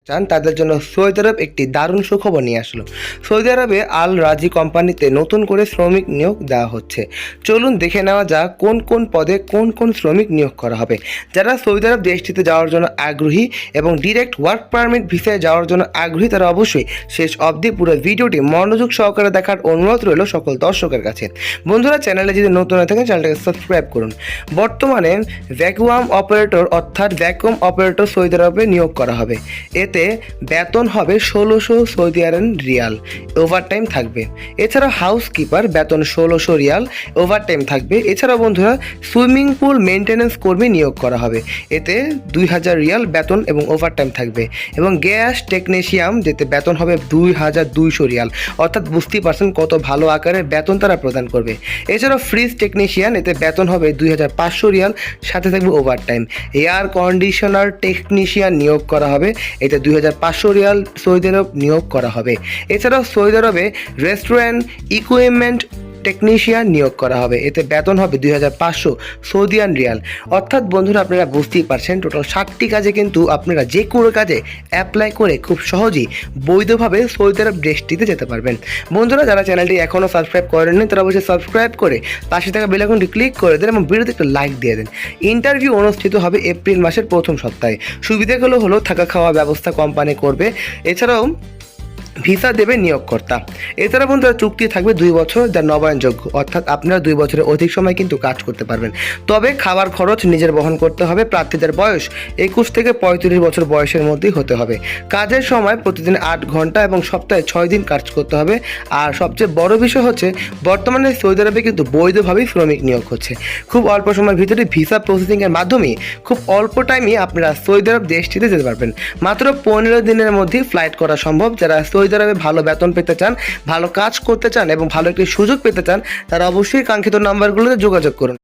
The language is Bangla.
চান তাদের জন্য সৌদি আরব একটি দারুণ সুখবর নিয়ে আসলো। সৌদি আরবে আল রাজি কোম্পানিতে নতুন করে শ্রমিক নিয়োগ দেওয়া হচ্ছে। চলুন দেখে নেওয়া যাক কোন কোন পদে কোন কোন শ্রমিক নিয়োগ করা হবে। যারা সৌদি আরব দেশটিতে যাওয়ার জন্য আগ্রহী এবং ডিরেক্ট ওয়ার্ক পারমিট ভিসায় যাওয়ার জন্য আগ্রহী তারা অবশ্যই শেষ অবধি পুরো ভিডিওটি মনোযোগ সহকারে দেখার অনুরোধ রইল সকল দর্শকের কাছে। বন্ধুরা, চ্যানেলে যদি নতুন হয়ে থাকেন চ্যানেলটাকে সাবস্ক্রাইব করুন। বর্তমানে ভ্যাকুয়াম অপারেটর অর্থাৎ ভ্যাকুয়াম অপারেটর সৌদি আরবে নিয়োগ করা হবে। এতে বেতন হবে 1600 সৌদি আরব রিয়াল, ওভারটাইম থাকবে। এছাড়া হাউসকিপার বেতন 1600 রিয়াল, ওভারটাইম থাকবে। এছাড়াও বন্ধুরা সুইমিং পুল মেনটেন্যান্স কর্মী নিয়োগ করা হবে। এতে 2000 রিয়াল বেতন এবং ওভারটাইম থাকবে। এবং গ্যাস টেকনিশিয়ান যেতে বেতন হবে 2200 রিয়াল, অর্থাৎ বুঝতেই পারছেন কত ভালো আকারের বেতন তারা প্রদান করবে। এছাড়াও ফ্রিজ টেকনিশিয়ান এতে বেতন হবে 2500 রিয়াল, সাথে থাকবে ওভারটাইম। এয়ার কন্ডিশনার টেকনিশিয়ান নিয়োগ করা হবে। এতে 2500 রিয়াল সৌদি আরব নিয়োগ করা হবে। এছাড়াও সৌদি আরবে রেস্টুরেন্ট ইকুইপমেন্ট টেকনিশিয়ান নিয়োগ করা হবে। এতে বেতন হবে 2500 সৌদিয়ান রিয়াল। অর্থাৎ বন্ধুরা, আপনারা বুঝতেই পারছেন টোটাল 60টি কাজে কিন্তু আপনারা যে কোনো কাজে অ্যাপ্লাই করে খুব সহজেই বৈধভাবে সৌদি আরব দেশটিতে যেতে পারবেন। বন্ধুরা, যারা চ্যানেলটি এখনও সাবস্ক্রাইব করেননি তারা অবশ্যই সাবস্ক্রাইব করে পাশে থাকা বেল আইকনটি ক্লিক করে দেন এবং ভিডিওতে একটা লাইক দিয়ে দেন। ইন্টারভিউ অনুষ্ঠিত হবে এপ্রিল মাসের প্রথম সপ্তাহে। সুবিধাগুলো হলো থাকা খাওয়া ব্যবস্থা কোম্পানি করবে। এছাড়াও ভিসা দেবে নিয়োগকর্তা। এছাড়া বন্ধুরা চুক্তি থাকবে 2 বছর, যা নবায়নযোগ্য, অর্থাৎ আপনারা 2 বছরের অধিক সময় কিন্তু কাজ করতে পারবেন। তবে খাবার খরচ নিজের বহন করতে হবে। প্রার্থীদের বয়স 21 থেকে 35 বছর বয়সের মধ্যেই হতে হবে। কাজের সময় প্রতিদিন 8 ঘন্টা এবং সপ্তাহে 6 দিন কাজ করতে হবে। আর সবচেয়ে বড় বিষয় হচ্ছে বর্তমানে সৌদি আরবে কিন্তু বৈধভাবেই শ্রমিক নিয়োগ হচ্ছে। খুব অল্প সময়ের ভিতরে ভিসা প্রসেসিংয়ের মাধ্যমে খুব অল্প টাইমে আপনারা সৌদি আরব দেশটিতে যেতে পারবেন। মাত্র 15 দিনের মধ্যেই ফ্লাইট করা সম্ভব। যারা সৌদি আরবে ভালো বেতন পেতে চান, ভালো কাজ করতে চান এবং ভালো একটি সুযোগ পেতে চান, তারা অবশ্যই কাঙ্ক্ষিত নাম্বারগুলোতে যোগাযোগ করুন।